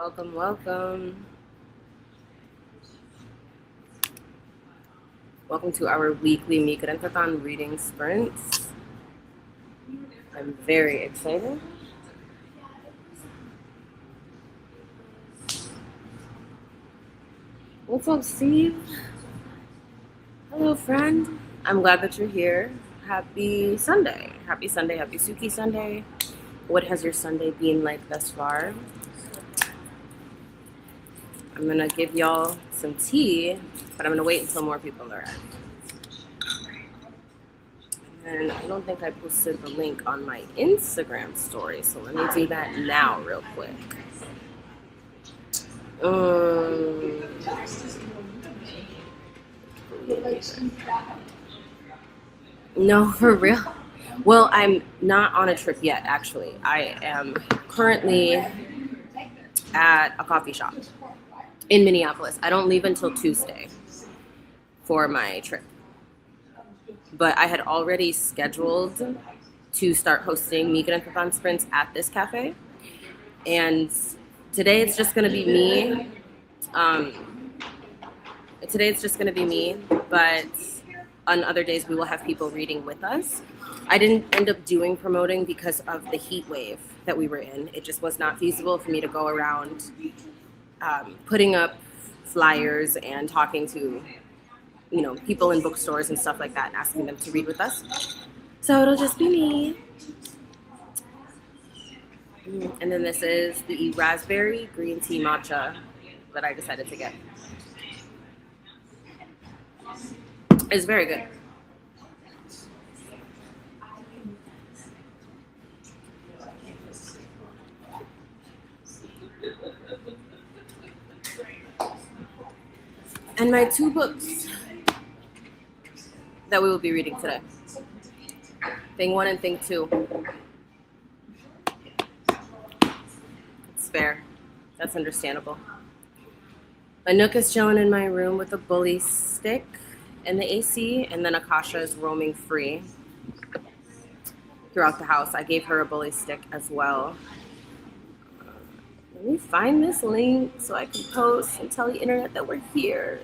Welcome, welcome. Welcome to our weekly Migrantathon Reading Sprints. I'm very excited. What's up, Steve? Hello, friend. I'm glad that you're here. Happy Sunday. Happy Sunday. Happy Suki Sunday. What has your Sunday been like thus far? I'm going to give y'all some tea, but I'm going to wait until more people arrive. And I don't think I posted the link on my Instagram story, so let me do that now real quick. No, for real. Well, I'm not on a trip yet, actually. I am currently at a coffee shop in Minneapolis. I don't leave until Tuesday for my trip. But I had already scheduled to start hosting Migrantathon Sprints at this cafe. And today it's just going to be me. But on other days we will have people reading with us. I didn't end up doing promoting because of the heat wave that we were in. It just was not feasible for me to go around putting up flyers and talking to people in bookstores and stuff like that and asking them to read with us. So it'll just be me. And then this is the raspberry green tea matcha that I decided to get. It's very good. And my two books that we will be reading today. Thing 1 and Thing 2. It's fair. That's understandable. Anouk is chilling in my room with a bully stick and the AC, and then Akasha is roaming free throughout the house. I gave her a bully stick as well. Let me find this link so I can post and tell the internet that we're here.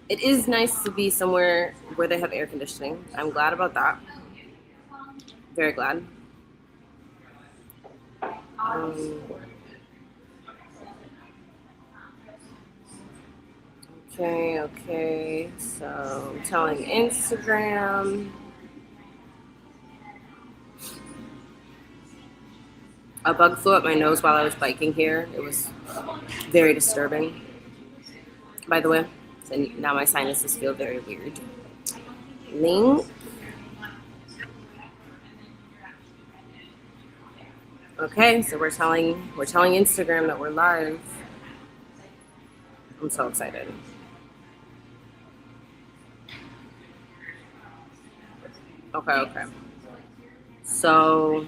It is nice to be somewhere where they have air conditioning. I'm glad about that. Very glad. Okay. So I'm telling Instagram. A bug flew up my nose while I was biking here. It was very disturbing, by the way. And now my sinuses feel very weird. Link. Okay, so we're telling Instagram that we're live. I'm so excited. Okay. So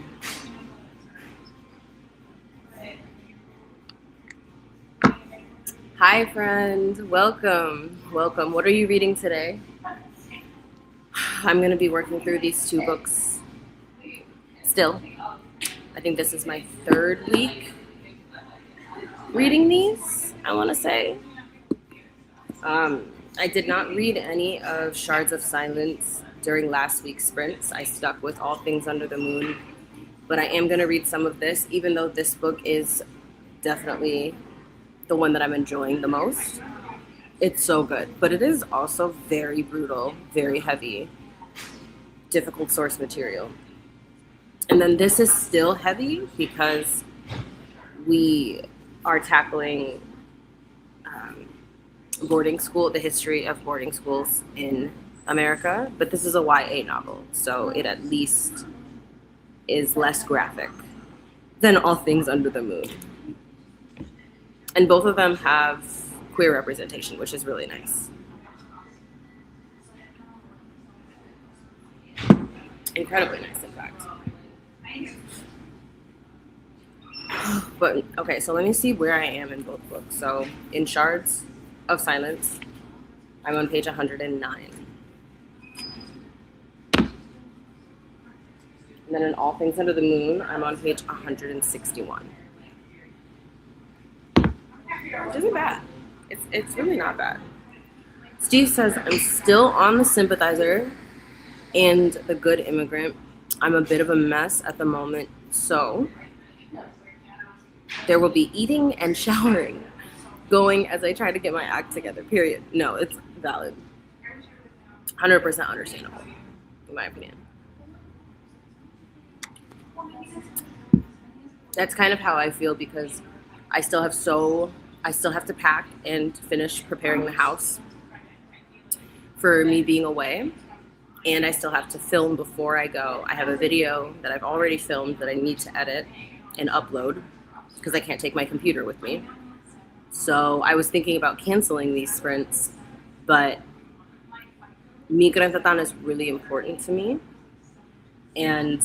hi, friend. Welcome. What are you reading today? I'm going to be working through these two books still. I think this is my 3rd week reading these, I want to say. I did not read any of Shards of Silence during last week's sprints. I stuck with All Things Under the Moon. But I am going to read some of this, even though this book is definitely the one that I'm enjoying the most. It's so good. But it is also very brutal, very heavy, difficult source material. And then this is still heavy because we are tackling boarding school, the history of boarding schools in America. But this is a YA novel, so it at least is less graphic than All Things Under the Moon. And both of them have queer representation, which is really nice. Incredibly nice, in fact. But okay, so let me see where I am in both books. So in Shards of Silence, I'm on page 109. And then in All Things Under the Moon, I'm on page 161. which isn't bad. It's really not bad. Steve says, I'm still on the sympathizer and the good immigrant. I'm a bit of a mess at the moment, so there will be eating and showering going as I try to get my act together, period. No, it's valid. 100% understandable, in my opinion. That's kind of how I feel because I still have to pack and finish preparing the house for me being away. And I still have to film before I go. I have a video that I've already filmed that I need to edit and upload because I can't take my computer with me. So I was thinking about canceling these sprints, but Migrantathon is really important to me. And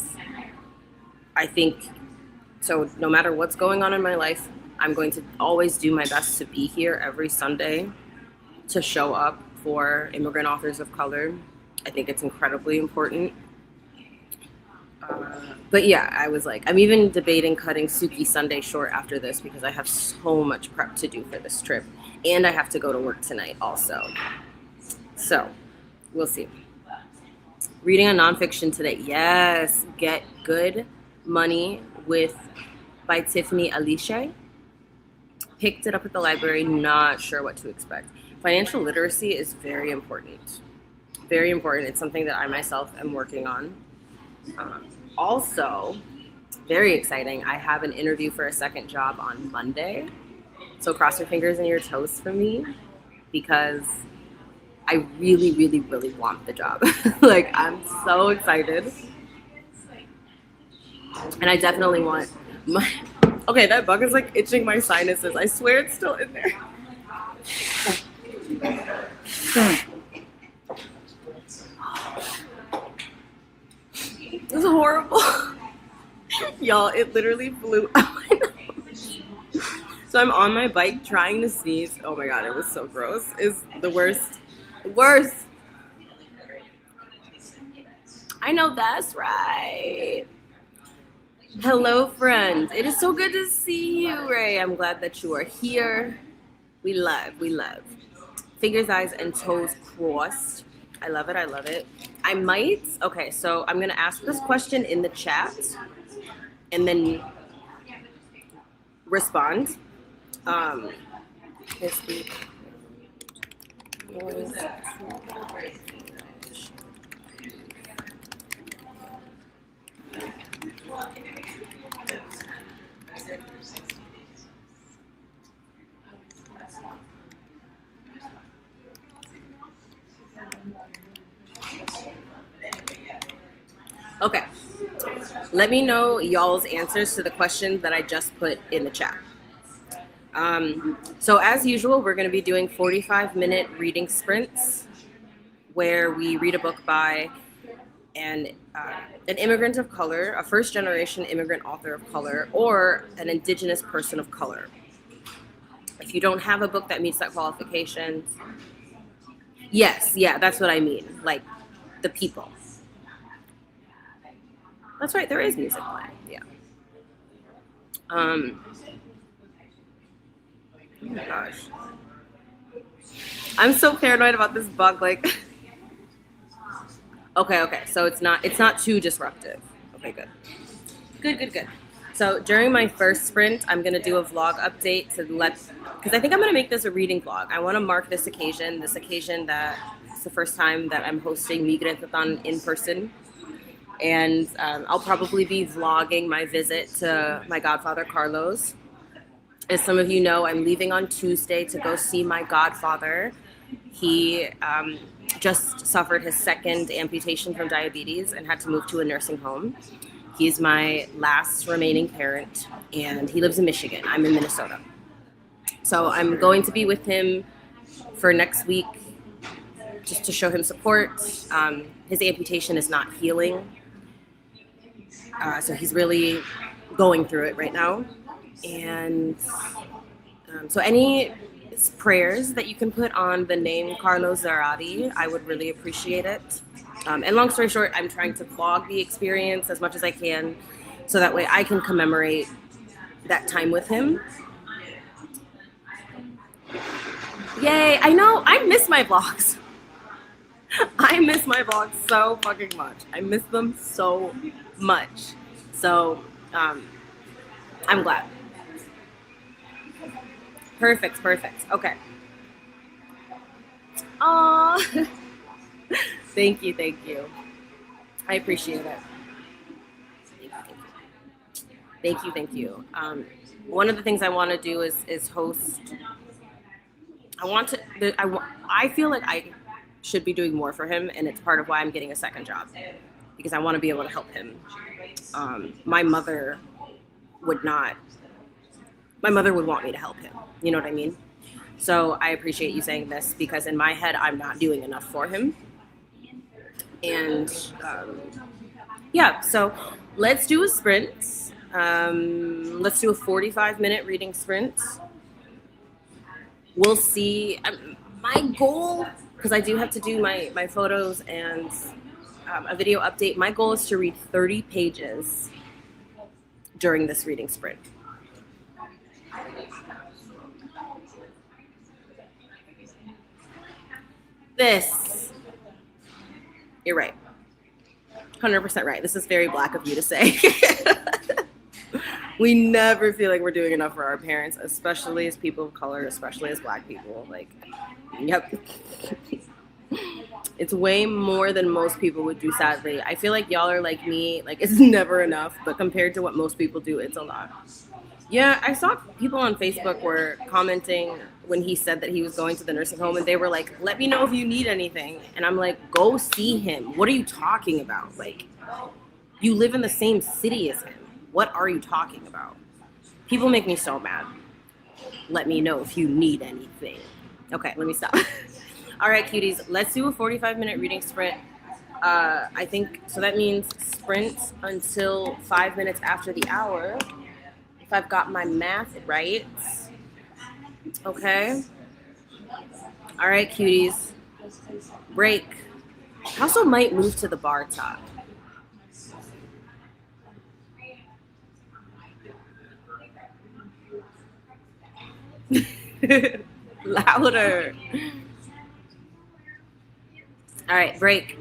I think, so no matter what's going on in my life, I'm going to always do my best to be here every Sunday to show up for immigrant authors of color. I think it's incredibly important. But yeah, I was like, I'm even debating cutting Suki Sunday short after this because I have so much prep to do for this trip. And I have to go to work tonight also. So, we'll see. Reading a nonfiction today. Yes, Get Good Money by Tiffany Alicia. Picked it up at the library, not sure what to expect. Financial literacy is very important. Very important. It's something that I myself am working on. Also, very exciting, I have an interview for a second job on Monday. So cross your fingers and your toes for me because I really, really, really want the job. Like, I'm so excited. And I definitely want my... Okay, that bug is like itching my sinuses. I swear it's still in there. It was horrible. Y'all, it literally flew out my nose. So I'm on my bike trying to sneeze. Oh my god, it was so gross. It's the worst. Worst. I know that's right. Hello, friends. It is so good to see you, Ray. I'm glad that you are here. We love. Fingers, eyes, and toes crossed. I love it. Okay, so I'm going to ask this question in the chat and then respond. Okay, let me know y'all's answers to the questions that I just put in the chat. So as usual, we're going to be doing 45-minute reading sprints where we read a book by an immigrant of color, a first-generation immigrant author of color, or an indigenous person of color. If you don't have a book that meets that qualification, yes, yeah, that's what I mean, like the people. That's right, there is music playing, yeah. Oh my gosh. I'm so paranoid about this bug, like... Okay, so it's not too disruptive. Okay, good. So during my first sprint, I'm gonna do a vlog update because I think I'm gonna make this a reading vlog. I wanna mark this occasion that it's the first time that I'm hosting Migrantathon in person. And I'll probably be vlogging my visit to my godfather, Carlos. As some of you know, I'm leaving on Tuesday to go see my godfather. He just suffered his second amputation from diabetes and had to move to a nursing home. He's my last remaining parent, and he lives in Michigan. I'm in Minnesota. So I'm going to be with him for next week just to show him support. His amputation is not healing. So he's really going through it right now. And so any prayers that you can put on the name Carlos Zarate, I would really appreciate it. And long story short, I'm trying to vlog the experience as much as I can so that way I can commemorate that time with him. Yay! I know. I miss my vlogs. I miss my vlogs so fucking much. I miss them so much. So, I'm glad. Perfect, perfect. Okay. Aw. Thank you, thank you. I appreciate it. Thank you, thank you. One of the things I want to do is host. I want to. I feel like I should be doing more for him, and it's part of why I'm getting a second job because I want to be able to help him. My mother would not. My mother would want me to help him. You know what I mean? So I appreciate you saying this because in my head, I'm not doing enough for him. And yeah, so let's do a sprint. Let's do a 45-minute reading sprint. We'll see. My goal, because I do have to do my photos and a video update, my goal is to read 30 pages during this reading sprint. This, you're right. 100% right. This is very Black of you to say. We never feel like we're doing enough for our parents, especially as people of color, especially as Black people. Like, yep. It's way more than most people would do, sadly. I feel like y'all are like me, like it's never enough, but compared to what most people do, it's a lot. Yeah, I saw people on Facebook were commenting when he said that he was going to the nursing home and they were like, let me know if you need anything. And I'm like, go see him. What are you talking about? Like, you live in the same city as him. What are you talking about? People make me so mad. Let me know if you need anything. Okay, let me stop. All right, cuties, let's do a 45-minute reading sprint. I think so. That means sprint until 5 minutes after the hour. If I've got my math right. Okay. All right, cuties. Break. I also might move to the bar top. Louder. All right, break.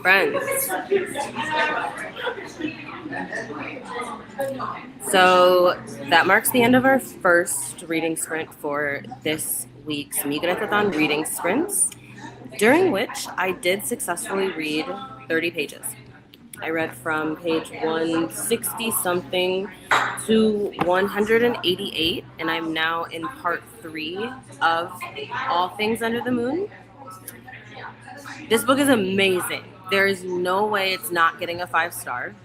Friends. So that marks the end of our first reading sprint for this week's Migrantathon Reading Sprints, during which I did successfully read 30 pages. I read from page 160 something to 188, and I'm now in part 3 of All Things Under the Moon. This book is amazing. There is no way it's not getting a 5-star.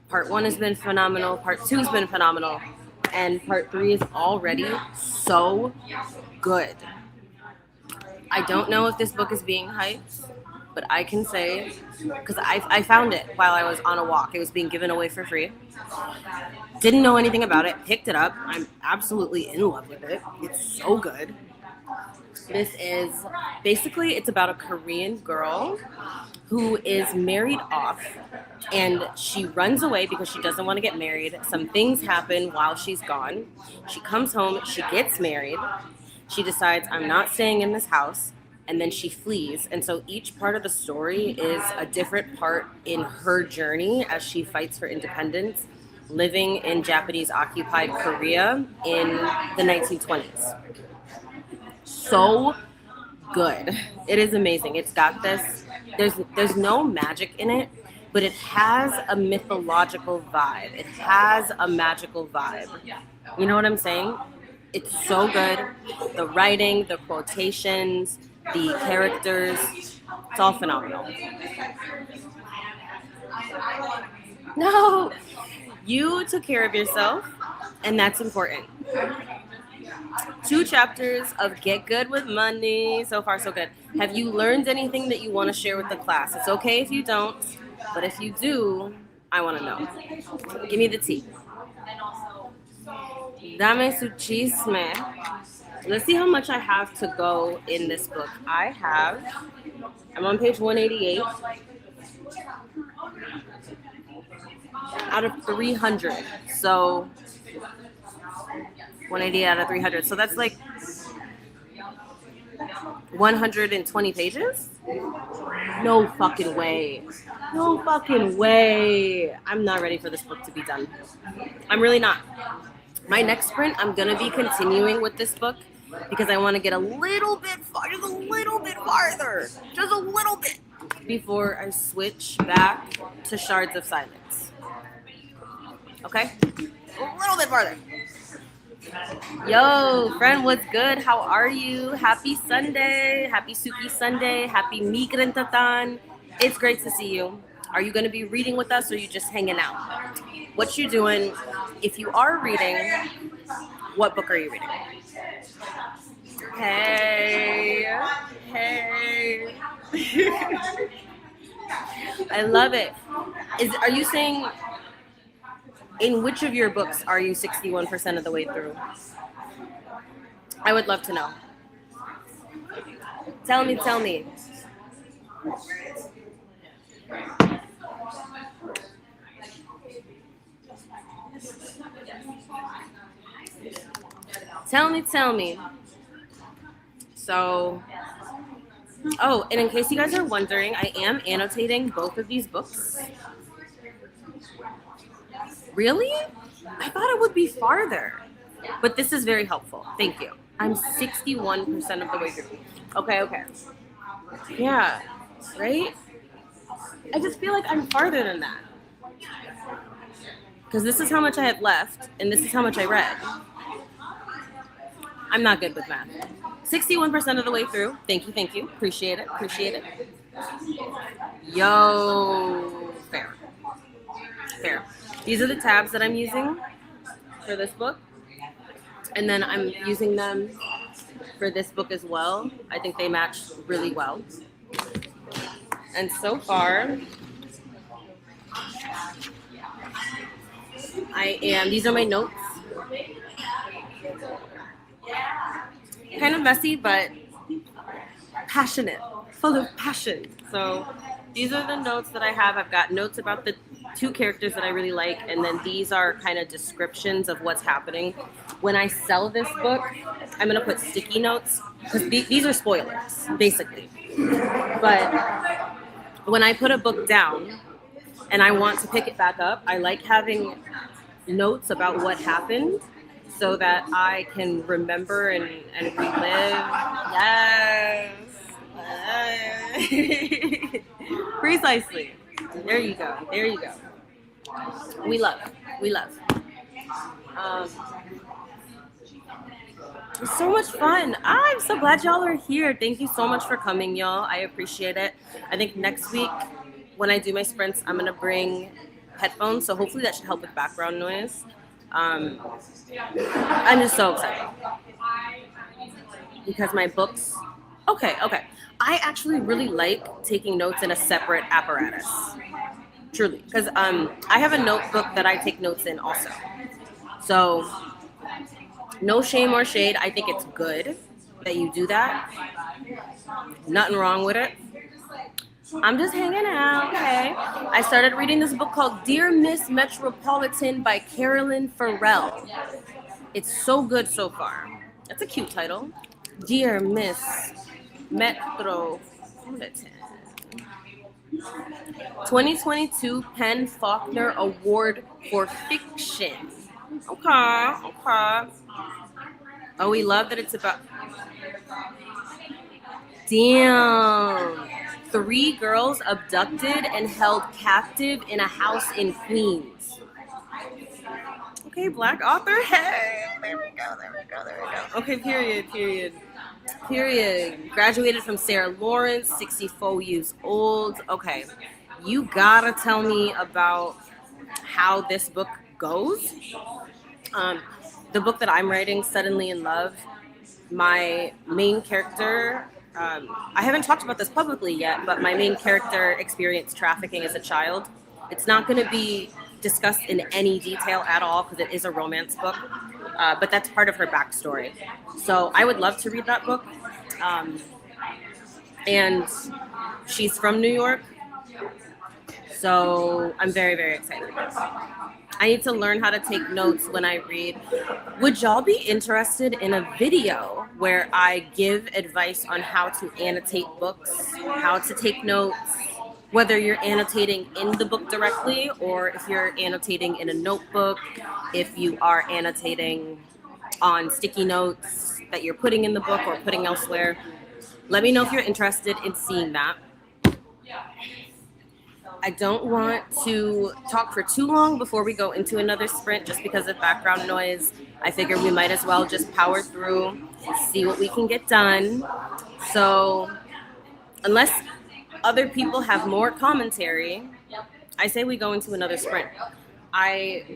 Part 1 has been phenomenal, part 2 has been phenomenal, and part 3 is already so good. I don't know if this book is being hyped, but I can say, because I found it while I was on a walk. It was being given away for free. Didn't know anything about it. Picked it up. I'm absolutely in love with it. It's so good. This is basically, it's about a Korean girl who is married off, and she runs away because she doesn't want to get married. Some things happen while she's gone. She comes home. She gets married. She decides, I'm not staying in this house. And then she flees. And so each part of the story is a different part in her journey as she fights for independence, living in Japanese-occupied Korea in the 1920s. So good. It is amazing. It's got this, there's no magic in it, but it has a mythological vibe. It has a magical vibe. You know what I'm saying? It's so good. The writing, the quotations, the characters, it's all phenomenal. No, you took care of yourself, and that's important. 2 chapters of Get Good with Money. So far, so good. Have you learned anything that you want to share with the class? It's okay if you don't, but if you do, I want to know. Give me the tea. Dame su chisme. Let's see how much I have to go in this book. I'm on page 188 out of 300. So 188 out of 300. So that's like 120 pages? No fucking way. No fucking way. I'm not ready for this book to be done. I'm really not. My next sprint, I'm going to be continuing with this book because I want to get a little bit farther, just a little bit, before I switch back to Shards of Silence. Okay? A little bit farther. Yo, friend, what's good? How are you? Happy Sunday. Happy Suki Sunday. Happy Migrantathon. It's great to see you. Are you going to be reading with us, or are you just hanging out? What you doing? If you are reading, what book are you reading? Hey. I love it. Are you saying, in which of your books are you 61% of the way through? I would love to know. Tell me. Tell me. So, and in case you guys are wondering, I am annotating both of these books. Really? I thought it would be farther. But this is very helpful. Thank you. I'm 61% of the way through. Okay. Yeah, right? I just feel like I'm farther than that. Because this is how much I have left, and this is how much I read. I'm not good with math. 61% of the way through. Thank you. Appreciate it. Yo, fair. These are the tabs that I'm using for this book. And then I'm using them for this book as well. I think they match really well. And so far, these are my notes. Kind of messy, but passionate, full of passion. So these are the notes that I have. I've got notes about the two characters that I really like, and then these are kind of descriptions of what's happening. When I sell this book, I'm going to put sticky notes, because these are spoilers, basically. But when I put a book down and I want to pick it back up, I like having notes about what happened so that I can remember and relive. Yes. Precisely. There you go. There you go. We love. We love. Um, it's so much fun. I'm so glad y'all are here. Thank you so much for coming, y'all. I appreciate it. I think next week when I do my sprints, I'm going to bring headphones. So hopefully that should help with background noise. I'm just so excited because my books. Okay. I actually really like taking notes in a separate apparatus. Truly, because I have a notebook that I take notes in also. So no shame or shade. I think it's good that you do that. Nothing wrong with it. I'm just hanging out, okay? I started reading this book called Dear Miss Metropolitan by Carolyn Farrell. It's so good so far. That's a cute title. Dear Miss Metropolitan. 2022 Penn Faulkner Award for Fiction. Okay. Oh, we love that it's about... Damn. 3 girls abducted and held captive in a house in Queens. Okay, Black author. Hey, there we go. Okay, period. Graduated from Sarah Lawrence, 64 years old. Okay, you gotta tell me about how this book goes. The book that I'm writing, Suddenly in Love, my main character, I haven't talked about this publicly yet, but my main character experienced trafficking as a child. It's not going to be discussed in any detail at all because it is a romance book, but that's part of her backstory. So I would love to read that book. And she's from New York, so I'm very, very excited. I need to learn how to take notes when I read. Would y'all be interested in a video where I give advice on how to annotate books, how to take notes, whether you're annotating in the book directly or if you're annotating in a notebook, if you are annotating on sticky notes that you're putting in the book or putting elsewhere? Let me know if you're interested in seeing that. I don't want to talk for too long before we go into another sprint just because of background noise. I figure we might as well just power through, see what we can get done. So unless other people have more commentary, I say we go into another sprint. I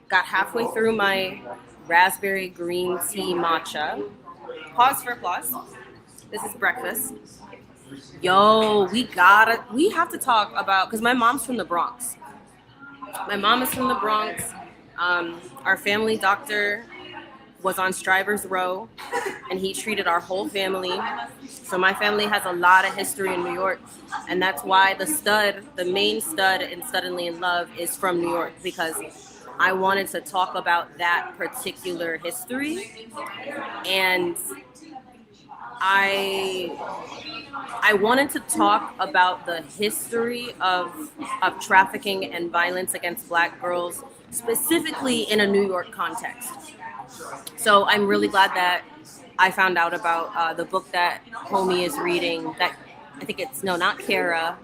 got halfway through my raspberry green tea matcha. Pause for applause. This is breakfast. Yo, we have to talk about, because my mom's from the Bronx. My mom is from the Bronx. Our family doctor was on Stryber's Row, and he treated our whole family. So my family has a lot of history in New York, and that's why the main stud in Suddenly in Love is from New York, because I wanted to talk about that particular history, and I wanted to talk about the history of trafficking and violence against Black girls, specifically in a New York context. So I'm really glad that I found out about the book that Homie is reading. That I think it's not Kara.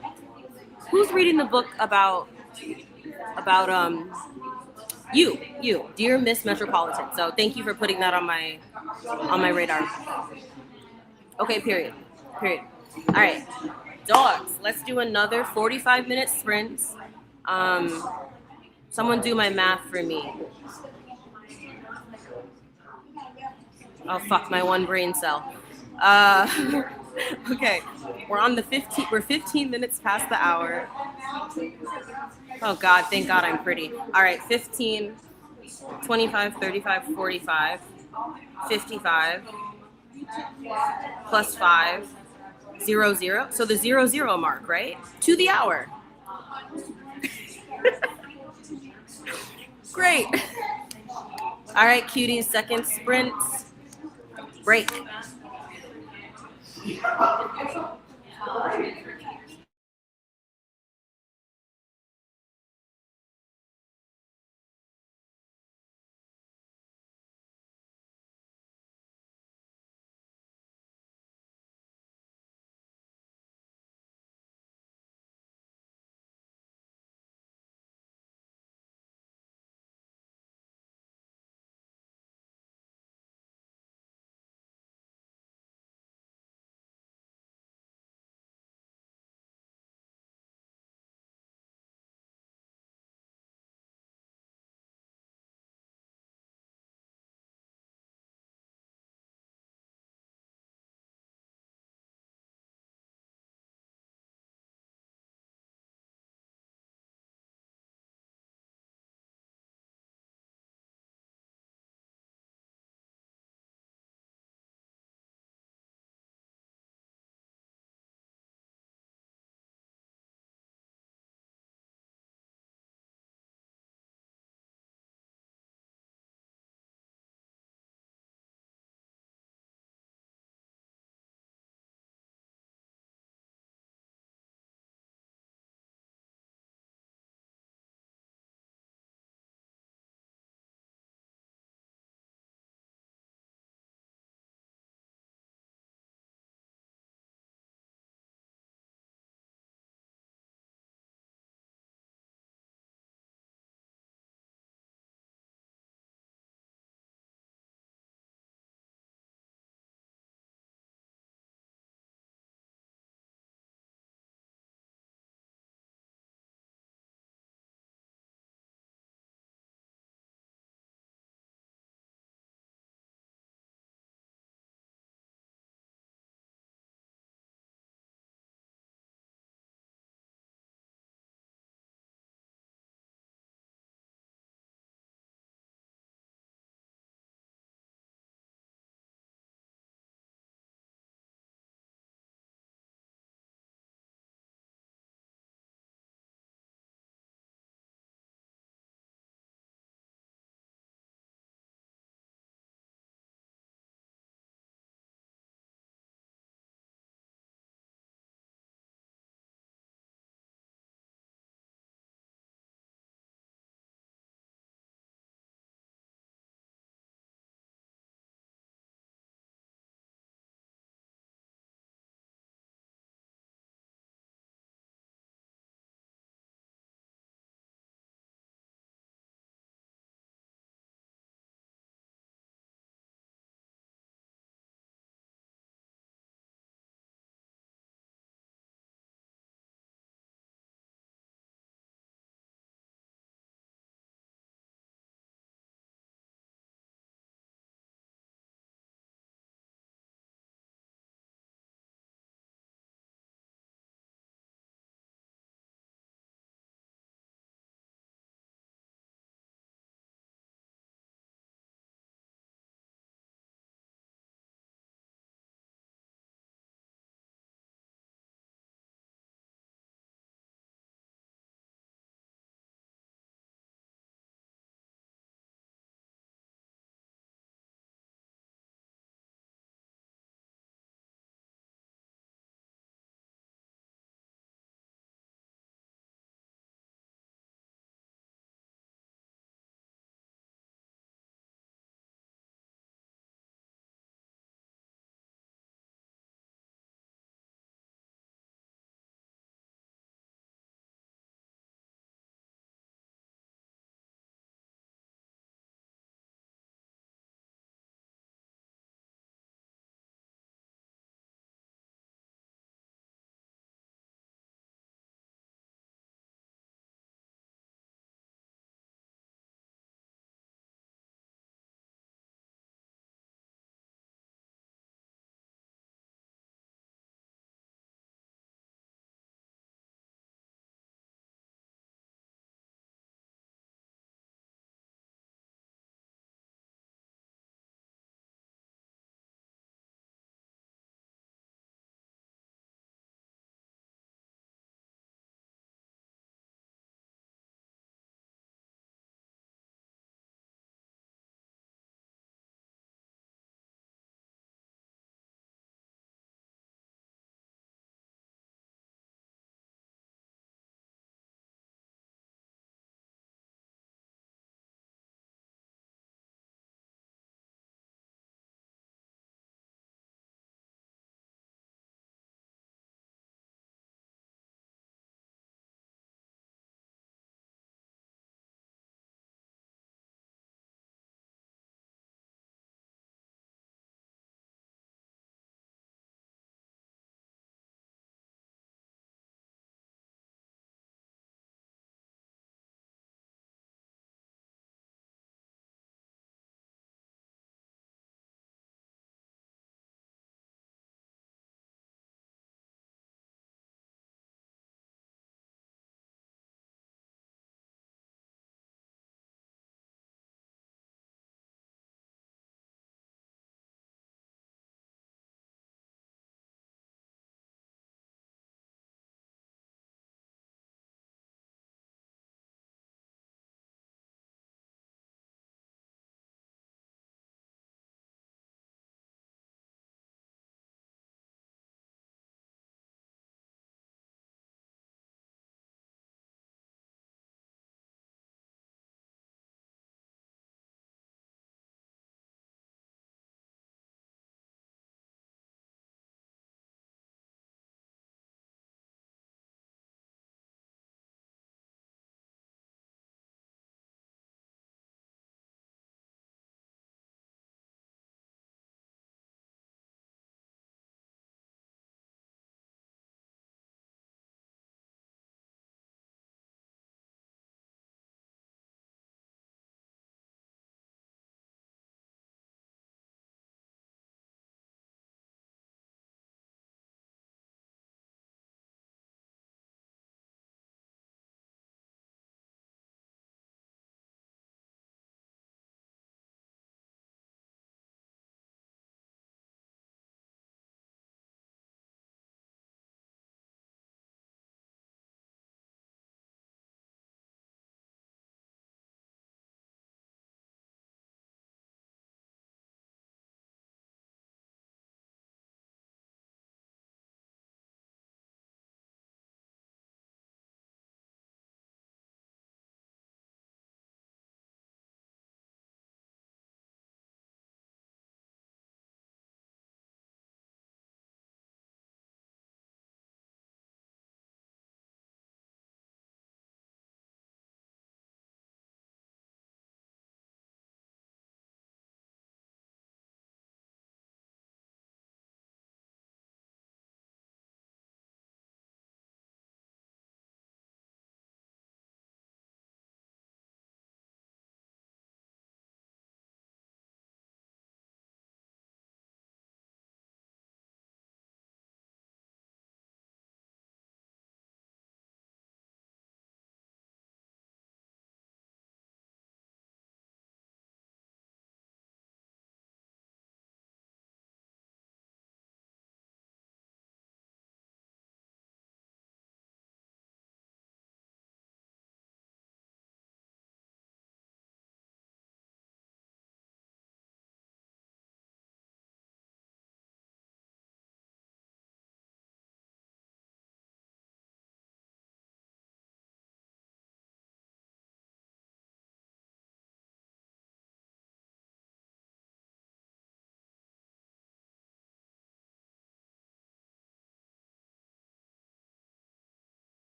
Who's reading the book about you, Dear Miss Metropolitan. So thank you for putting that on my radar. Okay, period. All right, dogs, let's do another 45-minute sprint. Someone do my math for me. Oh, fuck, my one brain cell. Okay, we're 15 minutes past the hour. Oh, God, thank God I'm pretty. All right, 15, 25, 35, 45, 55, plus 5. 00. So the 00 mark, right? To the hour. Great. All right, cuties, second sprint. Break.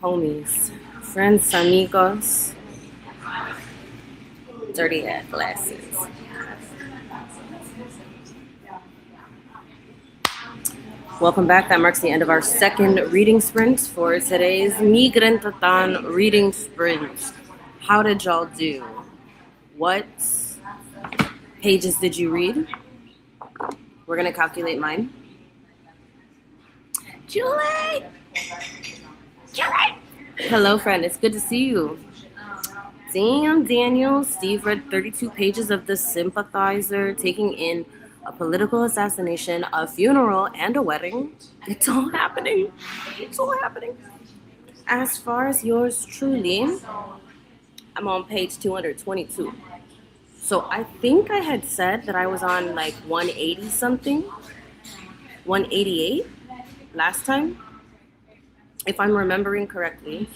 Homies, friends, amigos, dirty hat glasses. Welcome back. That marks the end of our second reading sprint for today's Migrantathon Reading Sprints. How did y'all do? What pages did you read? We're going to calculate mine. Julie! Hello, friend. It's good to see you. Damn, Daniel. Steve read 32 pages of The Sympathizer, taking in a political assassination, a funeral, and a wedding. It's all happening. It's all happening. As far as yours truly, I'm on page 222. So I think I had said that I was on like 180 something, 188 last time. If I'm remembering correctly,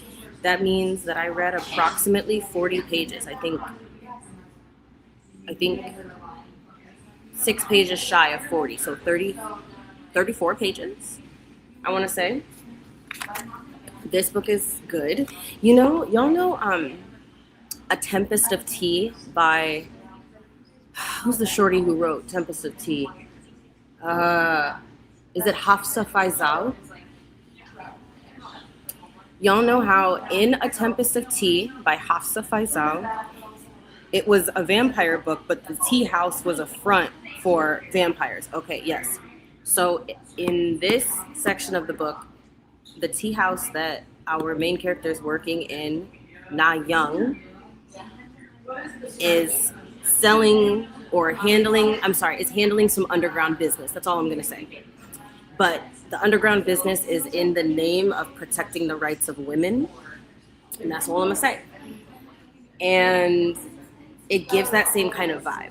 that means that I read approximately 40 pages. I think 6 pages shy of 40, so 34 pages, I want to say. This book is good. Y'all know A Tempest of Tea by, who's the shorty who wrote Tempest of Tea? Is it Hafsa Faizal? Y'all know how in A Tempest of Tea by Hafsa Faizal, it was a vampire book, but the tea house was a front for vampires. Okay, yes. So in this section of the book, the tea house that our main character is working in, Na Young, is selling or handling, is handling some underground business. That's all I'm going to say. But the underground business is in the name of protecting the rights of women. And that's all I'm going to say. And it gives that same kind of vibe.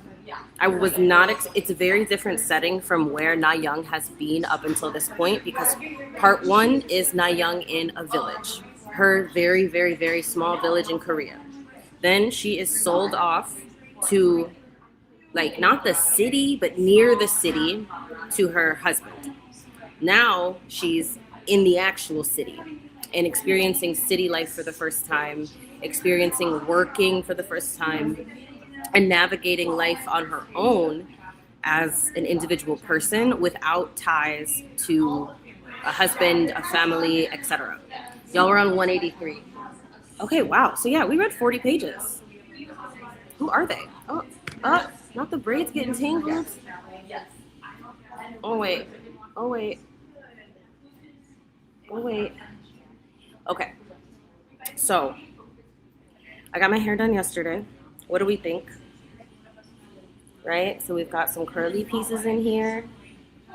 I was not, it's a very different setting from where Na Young has been up until this point, because part 1 is Na Young in a village, her very, very, very small village in Korea. Then she is sold off to, like, not the city, but near the city, to her husband. Now she's in the actual city and experiencing city life for the first time, experiencing working for the first time, and navigating life on her own as an individual person without ties to a husband, a family, etc. Y'all were on 183. Okay, wow. So yeah, we read 40 pages. Who are they? Oh, not the braids getting tangled. Oh wait. Okay. So I got my hair done yesterday. What do we think? Right? So we've got some curly pieces in here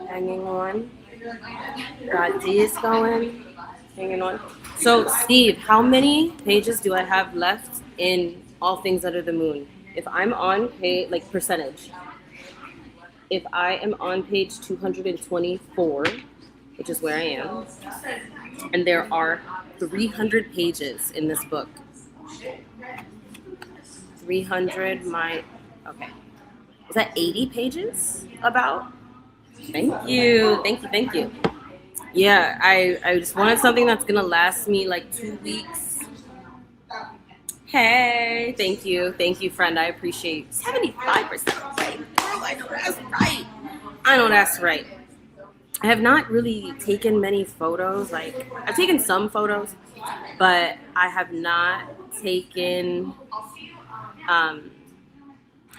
hanging on. Got this going, hanging on. So Steve, how many pages do I have left in All Things Under the Moon? If I'm on page, like percentage, if I am on page 224, which is where I am, and there are 300 pages in this book. 300, okay. Is that 80 pages about? Thank you. Yeah, I just wanted something that's gonna last me like 2 weeks. Hey, thank you, friend. I appreciate 75% right. Girl, I know that's right. I have not really taken many photos. Like, I've taken some photos, but I have not taken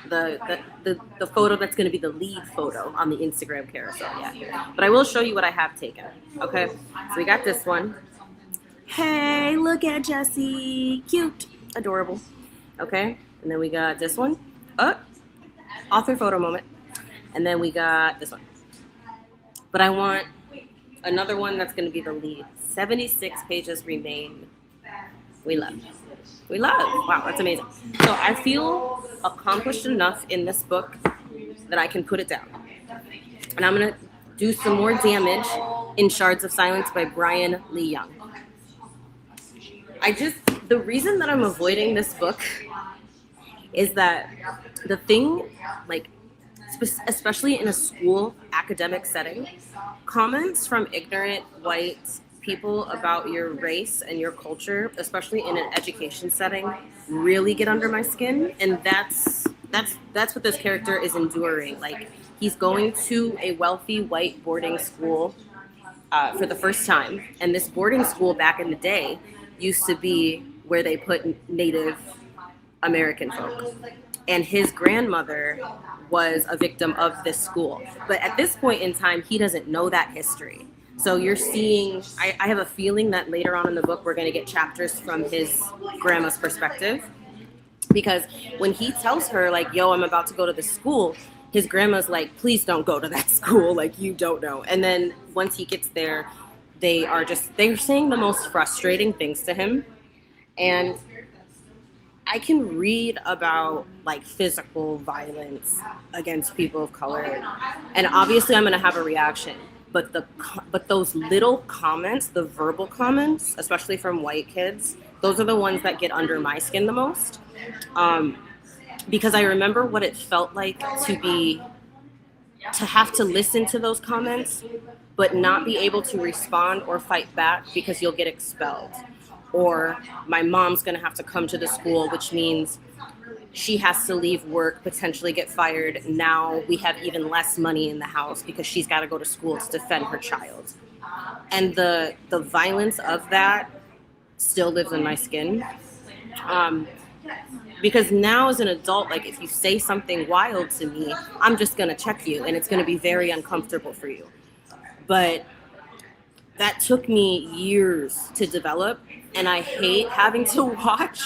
the photo that's going to be the lead photo on the Instagram carousel yet. But I will show you what I have taken. Okay, so we got this one. Hey, look at Jessie, cute, adorable. Okay, and then we got this one. Author photo moment. And then we got this one. But I want another one that's going to be the lead. 76 pages remain. We love. Wow, that's amazing. So I feel accomplished enough in this book that I can put it down. And I'm going to do some more damage in Shards of Silence by Brian Lee Young. The reason that I'm avoiding this book is that the thing, like, especially in a school academic setting, comments from ignorant white people about your race and your culture, especially in an education setting, really get under my skin. And that's what this character is enduring. Like, he's going to a wealthy white boarding school for the first time, and this boarding school back in the day used to be where they put Native American folk. And his grandmother was a victim of this school. But at this point in time, he doesn't know that history. So you're seeing, I have a feeling that later on in the book, we're going to get chapters from his grandma's perspective. Because when he tells her, like, yo, I'm about to go to the school, his grandma's like, please don't go to that school. Like, you don't know. And then once he gets there, they're saying the most frustrating things to him. And I can read about like physical violence against people of color, and obviously I'm going to have a reaction. But those little comments, the verbal comments, especially from white kids, those are the ones that get under my skin the most. Because I remember what it felt like to have to listen to those comments, but not be able to respond or fight back because you'll get expelled. Or my mom's going to have to come to the school, which means she has to leave work, potentially get fired. Now we have even less money in the house because she's got to go to school to defend her child. And the violence of that still lives in my skin. Because now as an adult, like, if you say something wild to me, I'm just going to check you, and it's going to be very uncomfortable for you. But that took me years to develop. And I hate having to watch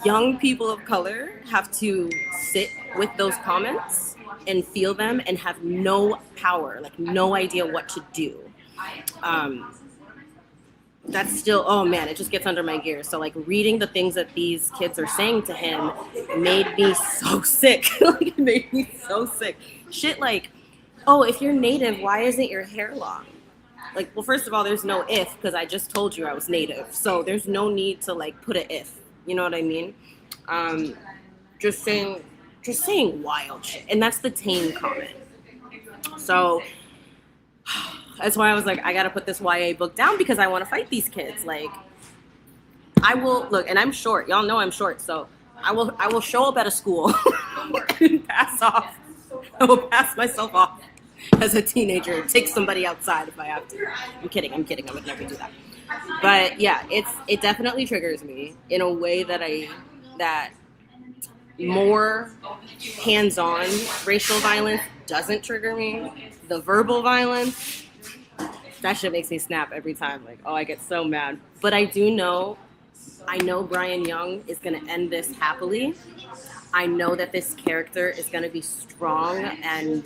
young people of color have to sit with those comments and feel them and have no power, like no idea what to do. That's still, oh man, it just gets under my gears. So like reading the things that these kids are saying to him made me so sick. Like, it made me so sick. Shit like, oh, if you're Native, why isn't your hair long? Like, well, first of all, there's no if, because I just told you I was Native. So there's no need to like put an if. You know what I mean? Just saying wild shit. And that's the tame comment. So that's why I was like, I got to put this YA book down because I want to fight these kids. Like, I will look, and I'm short. Y'all know I'm short. So I will show up at a school and pass off. I will pass myself off as a teenager, take somebody outside if I have to. I'm kidding. I would never do that. But yeah, it definitely triggers me in a way that more hands-on racial violence doesn't trigger me. The verbal violence, that shit makes me snap every time. Like, oh, I get so mad. But I know Brian Young is going to end this happily. I know that this character is going to be strong and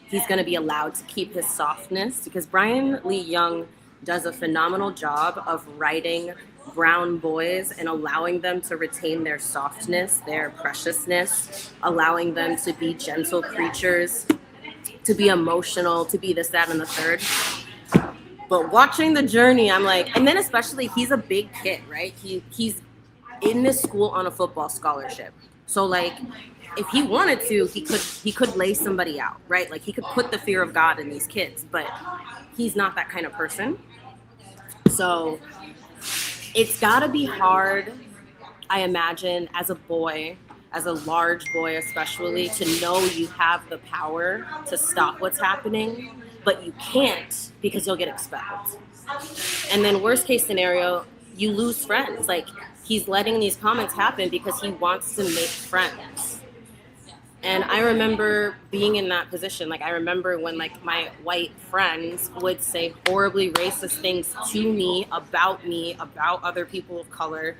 he's going to be allowed to keep his softness, because Brian Lee Young does a phenomenal job of writing brown boys and allowing them to retain their softness, their preciousness, allowing them to be gentle creatures, to be emotional, to be this, that, and the third. But watching the journey, I'm like, and then especially he's a big kid, right? He's in this school on a football scholarship. So like, if he wanted to, he could lay somebody out, right? Like, he could put the fear of God in these kids, but he's not that kind of person. So it's gotta be hard, I imagine, as a boy, as a large boy especially, to know you have the power to stop what's happening, but you can't because you'll get expelled. And then worst case scenario, you lose friends. Like, he's letting these comments happen because he wants to make friends. And I remember being in that position. Like, I remember when like my white friends would say horribly racist things to me, about other people of color.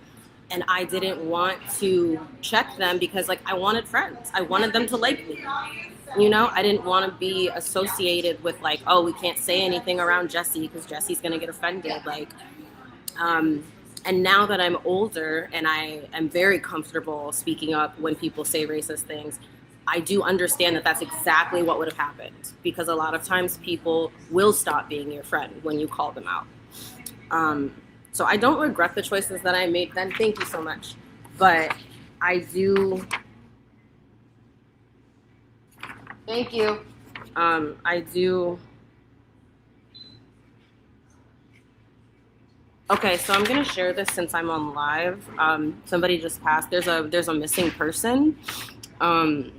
And I didn't want to check them because like I wanted friends. I wanted them to like me. You know, I didn't want to be associated with like, oh, we can't say anything around Jesse because Jesse's going to get offended. Like, and now that I'm older and I am very comfortable speaking up when people say racist things, I do understand that that's exactly what would have happened, because a lot of times people will stop being your friend when you call them out. So I don't regret the choices that I made then. Thank you so much. But I do Thank you. I do. Okay, so I'm gonna share this since I'm on live. Somebody just passed. There's a missing person. I'm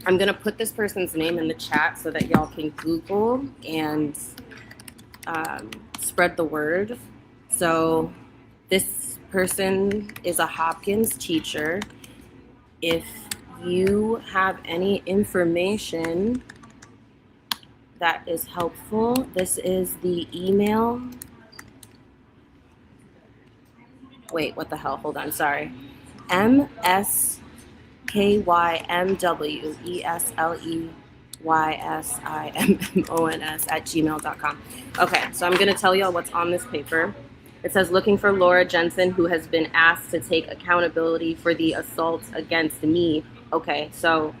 gonna put this person's name in the chat so that y'all can Google and spread the word. So this person is a Hopkins teacher. If you have any information that is helpful, this is the email. Wait, what the hell? Hold on, sorry. MSKYMWESLEYSIMMONS@gmail.com. Okay, so I'm going to tell y'all what's on this paper. It says, looking for Laura Jensen, who has been asked to take accountability for the assault against me. Okay, so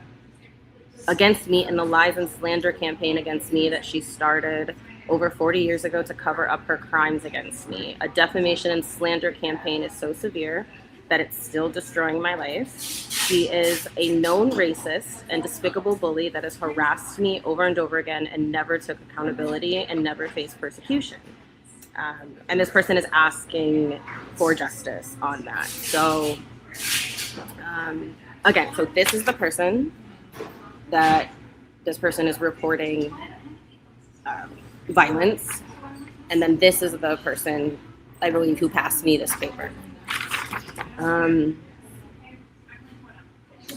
against me and the lies and slander campaign against me that she started over 40 years ago to cover up her crimes against me. A defamation and slander campaign is so severe that it's still destroying my life. She is a known racist and despicable bully that has harassed me over and over again and never took accountability and never faced persecution. And this person is asking for justice on that. So, again, so this is the person that this person is reporting violence. And then this is the person, I believe, who passed me this paper.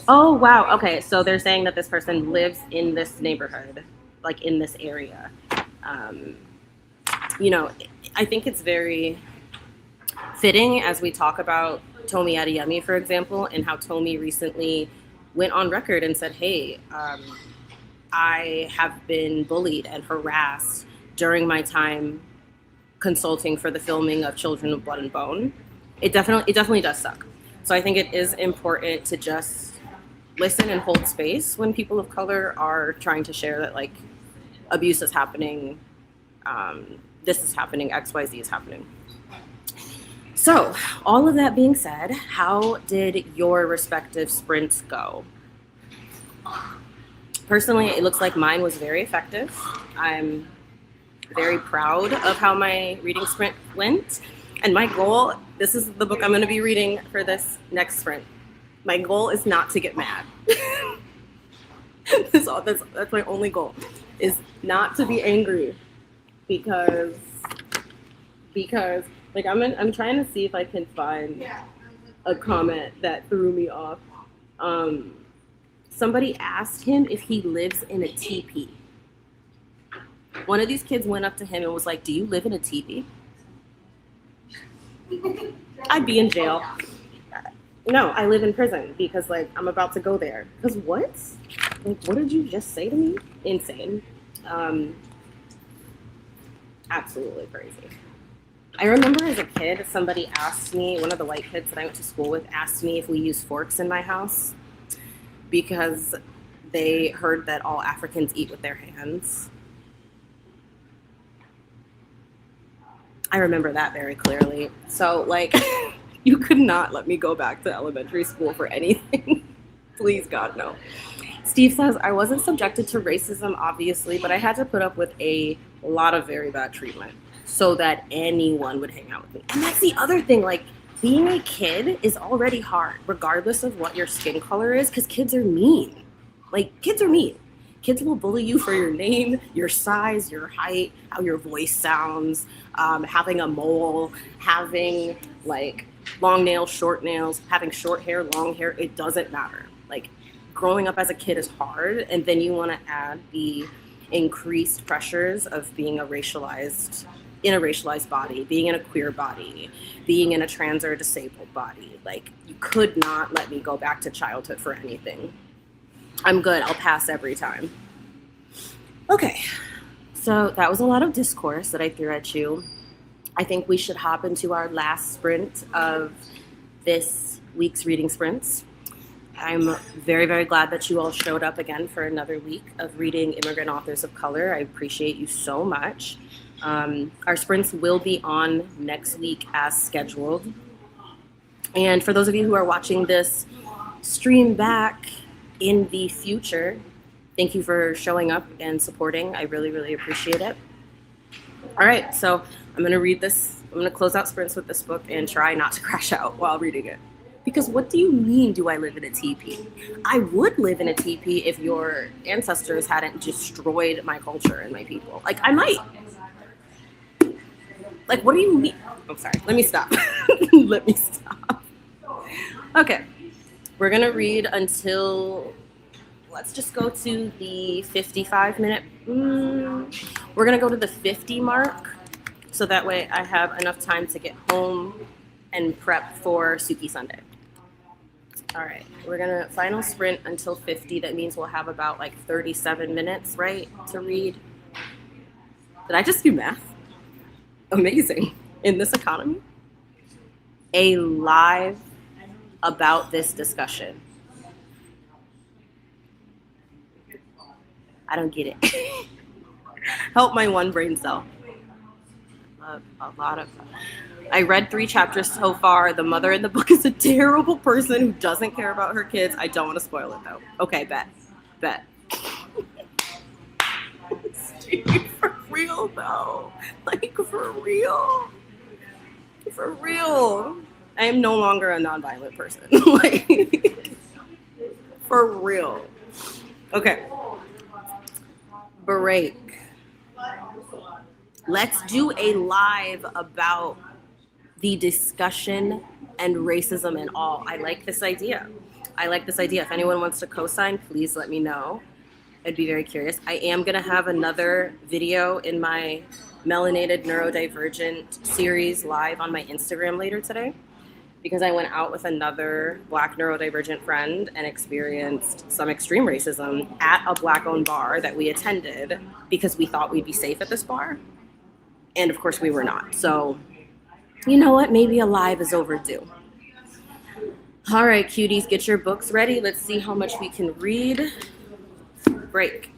Oh, wow. Okay, so they're saying that this person lives in this neighborhood, like in this area. You know, I think it's very fitting as we talk about Tomi Adeyemi, for example, and how Tomi recently went on record and said, hey, I have been bullied and harassed during my time consulting for the filming of Children of Blood and Bone. It definitely does suck. So I think it is important to just listen and hold space when people of color are trying to share that, like, abuse is happening, this is happening, XYZ is happening. So, all of that being said, how did your respective sprints go? Personally, it looks like mine was very effective. I'm very proud of how my reading sprint went. And my goal, this is the book I'm going to be reading for this next sprint. My goal is not to get mad. That's my only goal, is not to be angry. Because like I'm trying to see if I can find a comment that threw me off. Somebody asked him if he lives in a teepee. One of these kids went up to him and was like, do you live in a teepee? I'd be in jail. No, I live in prison because, like, I'm about to go there. Because what? Like, what did you just say to me? Insane. Absolutely crazy. I remember as a kid, somebody asked me, one of the white kids that I went to school with asked me if we use forks in my house because they heard that all Africans eat with their hands. I remember that very clearly. So, like, you could not let me go back to elementary school for anything. Please, God, no. Steve says, I wasn't subjected to racism, obviously, but I had to put up with a lot of very bad treatment so that anyone would hang out with me. And that's the other thing, like, being a kid is already hard, regardless of what your skin color is, because kids are mean. Like, kids are mean. Kids will bully you for your name, your size, your height, how your voice sounds, having a mole, having, like, long nails, short nails, having short hair, long hair. It doesn't matter. Like, growing up as a kid is hard, and then you want to add the increased pressures of being in a racialized body, being in a queer body, being in a trans or disabled body. Like, you could not let me go back to childhood for anything. I'm good. I'll pass every time. Okay, so that was a lot of discourse that I threw at you. I think we should hop into our last sprint of this week's reading sprints. I'm very, very glad that you all showed up again for another week of reading immigrant authors of color. I appreciate you so much. Our sprints will be on next week as scheduled. And for those of you who are watching this stream back in the future, Thank you for showing up and supporting. I really, really appreciate it. All right, so I'm going to read this. I'm going to close out sprints with this book and try not to crash out while reading it. Because what do you mean, do I live in a teepee? I would live in a teepee if your ancestors hadn't destroyed my culture and my people. Like, I might. Like, what do you mean? Oh, sorry. Let me stop. Let me stop. Okay. We're going to read until, let's just go to the 55-minute. We're going to go to the 50 mark. So that way I have enough time to get home and prep for Suki Sunday. All right, we're gonna final sprint until 50. That means we'll have about like 37 minutes, right, to read. Did I just do math? Amazing. In this economy? A live about this discussion. I don't get it. Help my one brain cell. A lot of. I read 3 chapters so far. The mother in the book is a terrible person who doesn't care about her kids. I don't want to spoil it though. Okay, bet. For real though. Like for real. For real. I am no longer a nonviolent person. Like for real. Okay. Break. Let's do a live about the discussion and racism and all. I like this idea. If anyone wants to co-sign, please let me know. I'd be very curious. I am going to have another video in my Melanated Neurodivergent series live on my Instagram later today, because I went out with another Black neurodivergent friend and experienced some extreme racism at a Black-owned bar that we attended because we thought we'd be safe at this bar. And of course we were not. So you know what? Maybe a live is overdue. All right, cuties, get your books ready. Let's see how much we can read. Break.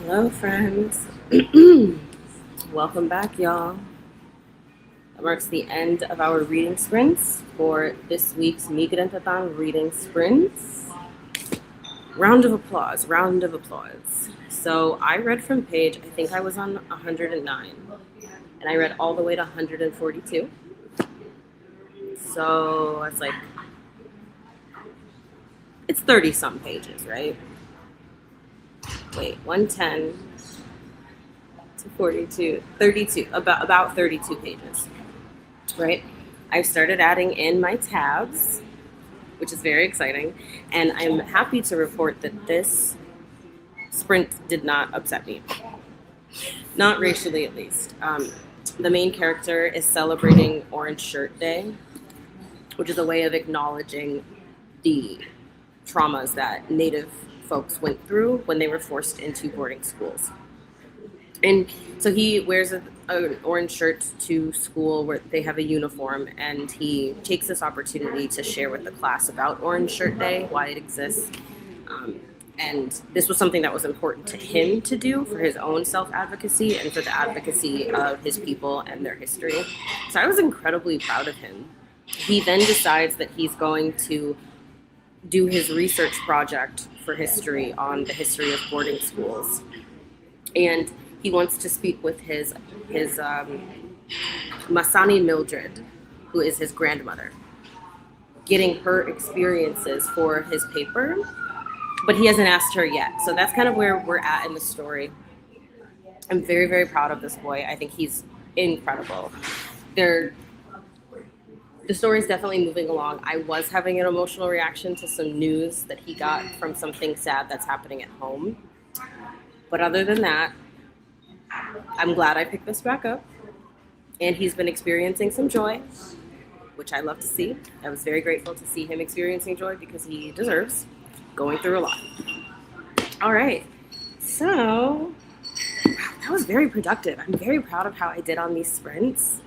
Hello, friends. Welcome back, y'all. That marks the end of our reading sprints for this week's Migrantathon Reading Sprints. Round of applause, round of applause. So I read from page, I think I was on 109, and I read all the way to 142. So it's like, it's 30-some pages, right? Wait, 110 to 42, 32, about 32 pages, right? I've started adding in my tabs, which is very exciting, and I'm happy to report that this sprint did not upset me, not racially at least. The main character is celebrating Orange Shirt Day, which is a way of acknowledging the traumas that Native folks went through when they were forced into boarding schools. And so he wears an orange shirt to school where they have a uniform, and he takes this opportunity to share with the class about Orange Shirt Day, why it exists. And this was something that was important to him to do for his own self-advocacy and for the advocacy of his people and their history. So I was incredibly proud of him. He then decides that he's going to do his research project for history on the history of boarding schools. And he wants to speak with his Masani Mildred, who is his grandmother, getting her experiences for his paper, but he hasn't asked her yet. So that's kind of where we're at in the story. I'm very, very proud of this boy. I think he's incredible. The story is definitely moving along. I was having an emotional reaction to some news that he got from something sad that's happening at home. But other than that, I'm glad I picked this back up. And he's been experiencing some joy, which I love to see. I was very grateful to see him experiencing joy because he deserves going through a lot. All right. So that was very productive. I'm very proud of how I did on these sprints.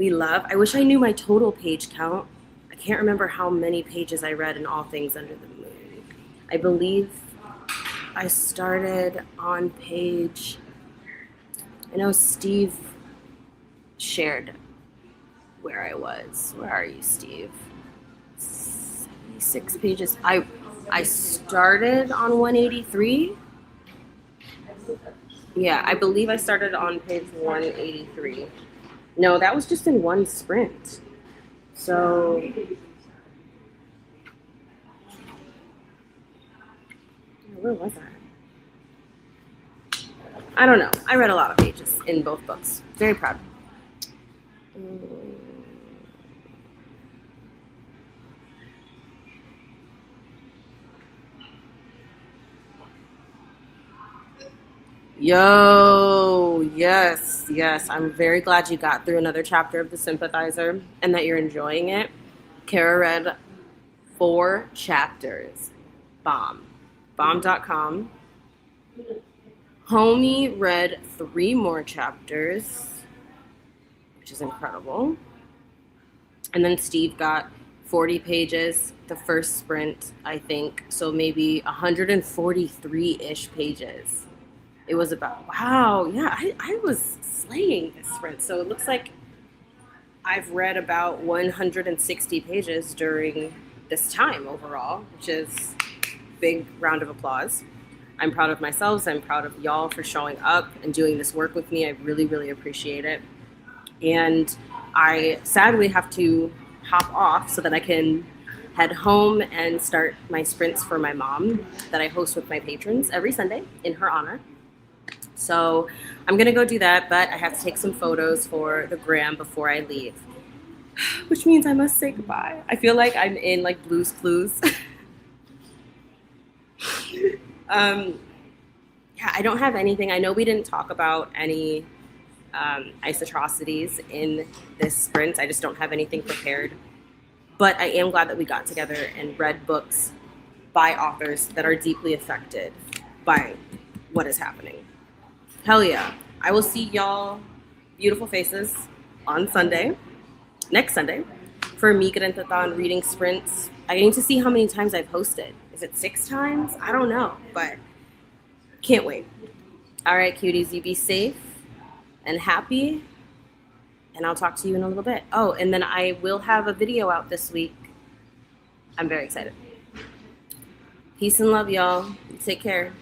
I wish I knew my total page count. I can't remember how many pages I read in All Things Under the Moon. I believe I started on page, I know Steve shared where I was. Where are you, Steve? 76 pages. I started on 183. Yeah, I believe I started on page 183. No, that was just in one sprint. So where was I don't know. I read a lot of pages in both books. Very proud. Yo, yes. I'm very glad you got through another chapter of The Sympathizer and that you're enjoying it. Kara read 4 chapters. Bomb.com. Homie read 3 more chapters, which is incredible. And then Steve got 40 pages the first sprint, I think. So maybe 143-ish pages. It was about, wow, yeah, I was slaying this sprint. So it looks like I've read about 160 pages during this time overall, which is a big round of applause. I'm proud of myself. I'm proud of y'all for showing up and doing this work with me. I really, really appreciate it. And I sadly have to hop off so that I can head home and start my sprints for my mom that I host with my patrons every Sunday in her honor. So I'm going to go do that, but I have to take some photos for the gram before I leave, which means I must say goodbye. I feel like I'm in like Blue's Clues. Yeah, I don't have anything. I know we didn't talk about any ice atrocities in this sprint. I just don't have anything prepared. But I am glad that we got together and read books by authors that are deeply affected by what is happening. Hell yeah. I will see y'all beautiful faces on Sunday, next Sunday, for Migrantathon Reading Sprints. I need to see how many times I've hosted. Is it 6 times? I don't know, but can't wait. All right, cuties, you be safe and happy, and I'll talk to you in a little bit. Oh, and then I will have a video out this week. I'm very excited. Peace and love, y'all. Take care.